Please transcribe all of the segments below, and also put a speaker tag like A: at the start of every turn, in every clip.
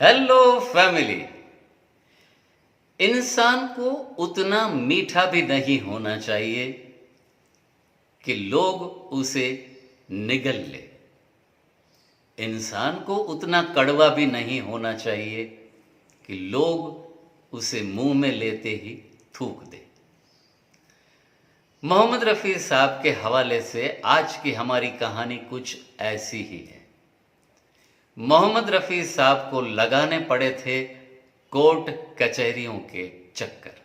A: Hello family. इंसान को उतना मीठा भी नहीं होना चाहिए कि लोग उसे निगल ले। इंसान को उतना कड़वा भी नहीं होना चाहिए कि लोग उसे मुंह में लेते ही थूक दे। मोहम्मद रफ़ी साहब के हवाले से आज की हमारी कहानी कुछ ऐसी ही है। मोहम्मद रफ़ी साहब को लगाने पड़े थे कोर्ट कचहरियों के चक्कर।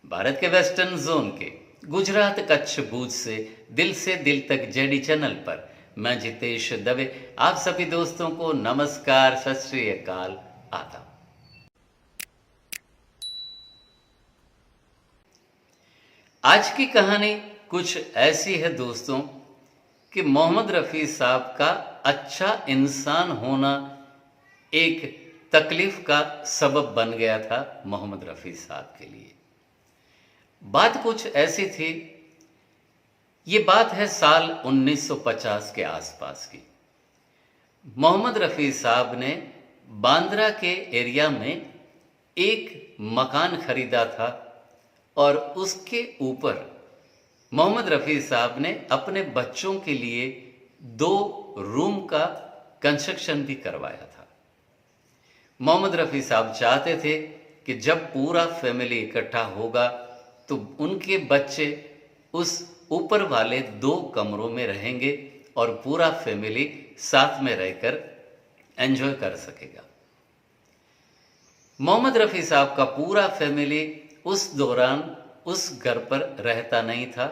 A: भारत के वेस्टर्न जोन के गुजरात कच्छ भुज से दिल तक जेडी चैनल पर मैं जितेश दवे आप सभी दोस्तों को नमस्कार, सत श्री अकाल, आदाब। आज की कहानी कुछ ऐसी है दोस्तों कि मोहम्मद रफ़ी साहब का अच्छा इंसान होना एक तकलीफ का सबब बन गया था मोहम्मद रफ़ी साहब के लिए। बात कुछ ऐसी थी, ये बात है साल 1950 के आसपास की। मोहम्मद रफ़ी साहब ने बांद्रा के एरिया में एक मकान खरीदा था और उसके ऊपर मोहम्मद रफ़ी साहब ने अपने बच्चों के लिए 2 रूम का कंस्ट्रक्शन भी करवाया था। मोहम्मद रफ़ी साहब चाहते थे कि जब पूरा फैमिली इकट्ठा होगा तो उनके बच्चे उस ऊपर वाले 2 कमरों में रहेंगे और पूरा फैमिली साथ में रहकर एंजॉय कर सकेगा। मोहम्मद रफ़ी साहब का पूरा फैमिली उस दौरान उस घर पर रहता नहीं था,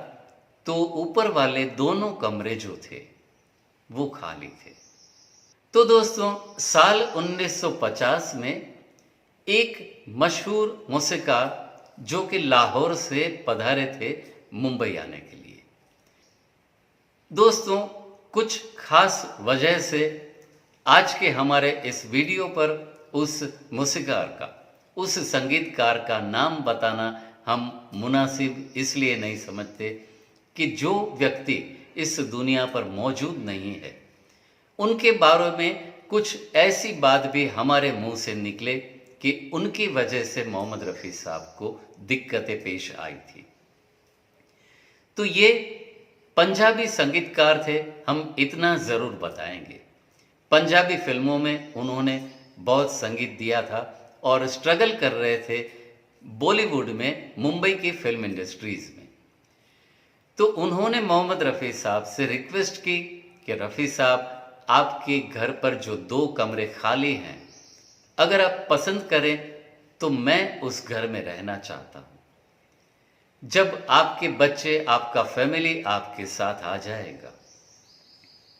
A: तो ऊपर वाले दोनों कमरे जो थे वो खाली थे। तो दोस्तों साल 1950 में एक मशहूर मौसीकार जो कि लाहौर से पधारे थे मुंबई आने के लिए। दोस्तों कुछ खास वजह से आज के हमारे इस वीडियो पर उस मौसीकार का, उस संगीतकार का नाम बताना हम मुनासिब इसलिए नहीं समझते कि जो व्यक्ति इस दुनिया पर मौजूद नहीं है उनके बारे में कुछ ऐसी बात भी हमारे मुंह से निकले कि उनकी वजह से मोहम्मद रफ़ी साहब को दिक्कतें पेश आई थी। तो ये पंजाबी संगीतकार थे, हम इतना ज़रूर बताएंगे। पंजाबी फिल्मों में उन्होंने बहुत संगीत दिया था और स्ट्रगल कर रहे थे बॉलीवुड में, मुंबई की फिल्म इंडस्ट्रीज़ में। तो उन्होंने मोहम्मद रफ़ी साहब से रिक्वेस्ट की कि रफ़ी साहब आपके घर पर जो 2 कमरे खाली हैं, अगर आप पसंद करें तो मैं उस घर में रहना चाहता हूं। जब आपके बच्चे, आपका फैमिली आपके साथ आ जाएगा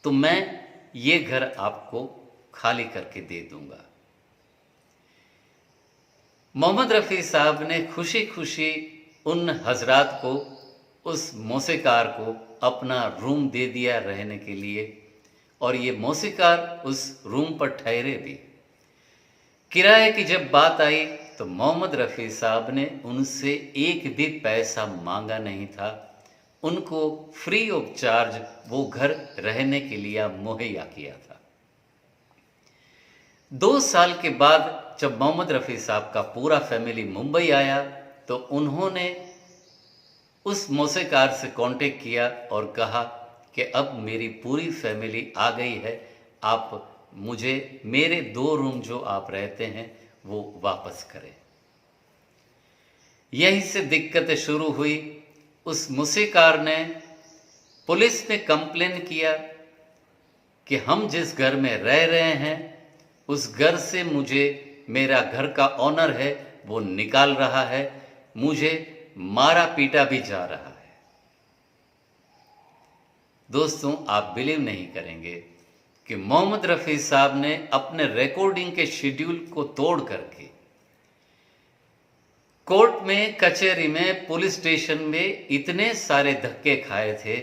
A: तो मैं ये घर आपको खाली करके दे दूंगा। मोहम्मद रफ़ी साहब ने खुशी खुशी उन हजरात को, उस मौसीकार को अपना रूम दे दिया रहने के लिए, और ये मौसीकार उस रूम पर ठहरे भी। किराए की जब बात आई तो मोहम्मद रफ़ी साहब ने उनसे एक भी पैसा मांगा नहीं था, उनको फ्री ऑफ चार्ज वो घर रहने के लिए मुहैया किया था। 2 साल के बाद जब मोहम्मद रफ़ी साहब का पूरा फैमिली मुंबई आया तो उन्होंने उस मौसीकार से कांटेक्ट किया और कहा कि अब मेरी पूरी फैमिली आ गई है, आप मुझे मेरे 2 रूम जो आप रहते हैं वो वापस करें। यहीं से दिक्कतें शुरू हुई। उस मौसीकार ने पुलिस में कंप्लेन किया कि हम जिस घर में रह रहे हैं उस घर से मुझे, मेरा घर का ऑनर है वो निकाल रहा है, मुझे मारा पीटा भी जा रहा है। दोस्तों आप बिलीव नहीं करेंगे कि मोहम्मद रफ़ी साहब ने अपने रिकॉर्डिंग के शेड्यूल को तोड़ करके कोर्ट में, कचहरी में, पुलिस स्टेशन में इतने सारे धक्के खाए थे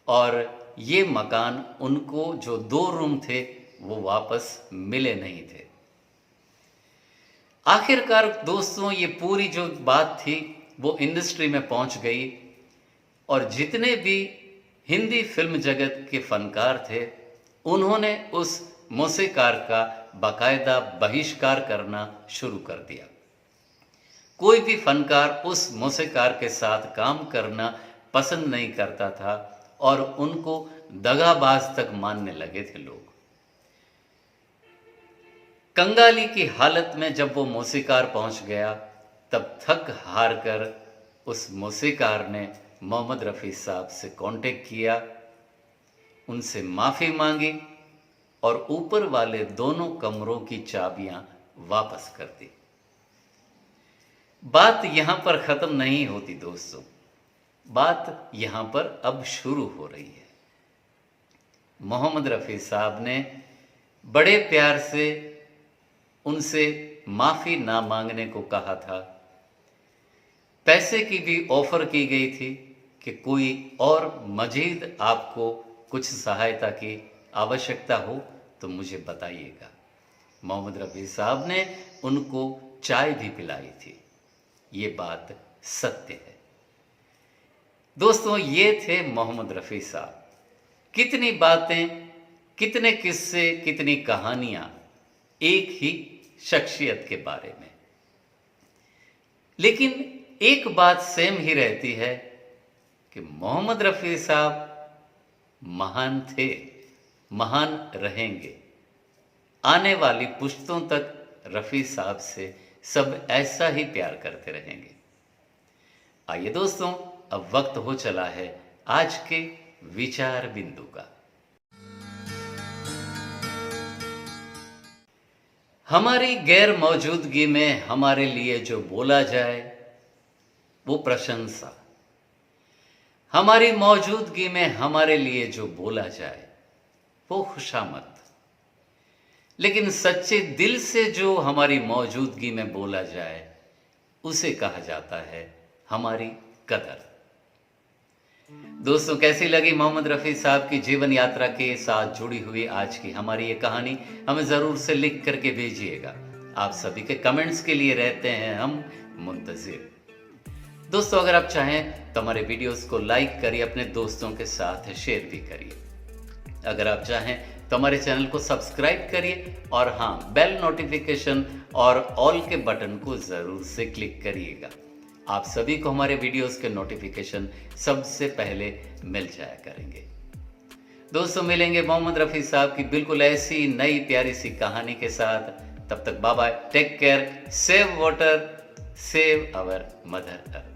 A: और ये मकान, उनको जो 2 रूम थे वो वापस मिले नहीं थे। आखिरकार दोस्तों ये पूरी जो बात थी वो इंडस्ट्री में पहुंच गई और जितने भी हिंदी फिल्म जगत के फनकार थे उन्होंने उस मौसीकार का बाकायदा बहिष्कार करना शुरू कर दिया। कोई भी फनकार उस मौसीकार के साथ काम करना पसंद नहीं करता था और उनको दगाबाज तक मानने लगे थे लोग। कंगाली की हालत में जब वो मौसीकार पहुंच गया, तब थक हार कर उस मौसीकार ने मोहम्मद रफ़ी साहब से कांटेक्ट किया, उनसे माफ़ी मांगी और ऊपर वाले दोनों कमरों की चाबियां वापस कर दी। बात यहां पर ख़त्म नहीं होती दोस्तों, बात यहां पर अब शुरू हो रही है। मोहम्मद रफ़ी साहब ने बड़े प्यार से उनसे माफ़ी ना मांगने को कहा था। पैसे की भी ऑफ़र की गई थी कि कोई और मज़ीद आपको कुछ सहायता की आवश्यकता हो तो मुझे बताइएगा। मोहम्मद रफ़ी साहब ने उनको चाय भी पिलाई थी। ये बात सत्य है दोस्तों। ये थे मोहम्मद रफ़ी साहब। कितनी बातें, कितने किस्से, कितनी कहानियां एक ही शख्सियत के बारे में, लेकिन एक बात सेम ही रहती है कि मोहम्मद रफ़ी साहब महान थे, महान रहेंगे। आने वाली पुश्तों तक रफ़ी साहब से सब ऐसा ही प्यार करते रहेंगे। आइए दोस्तों, अब वक्त हो चला है आज के विचार बिंदु का। हमारी गैर मौजूदगी में हमारे लिए जो बोला जाए वो प्रशंसा, हमारी मौजूदगी में हमारे लिए जो बोला जाए वो खुशामद, लेकिन सच्चे दिल से जो हमारी मौजूदगी में बोला जाए उसे कहा जाता है हमारी कदर। दोस्तों, कैसी लगी मोहम्मद रफ़ी साहब की जीवन यात्रा के साथ जुड़ी हुई आज की हमारी ये कहानी? हमें ज़रूर से लिख करके भेजिएगा। आप सभी के कमेंट्स के लिए रहते हैं हम मुंतज़िर। दोस्तों, अगर आप चाहें तो हमारे वीडियोस को लाइक करिए, अपने दोस्तों के साथ शेयर भी करिए। अगर आप चाहें तो हमारे चैनल को सब्सक्राइब करिए और हाँ, बेल नोटिफिकेशन और ऑल के बटन को ज़रूर से क्लिक करिएगा। आप सभी को हमारे वीडियोस के नोटिफिकेशन सबसे पहले मिल जाया करेंगे। दोस्तों, मिलेंगे मोहम्मद रफ़ी साहब की बिल्कुल ऐसी नई प्यारी सी कहानी के साथ। तब तक bye bye, take care, save water, save our mother earth.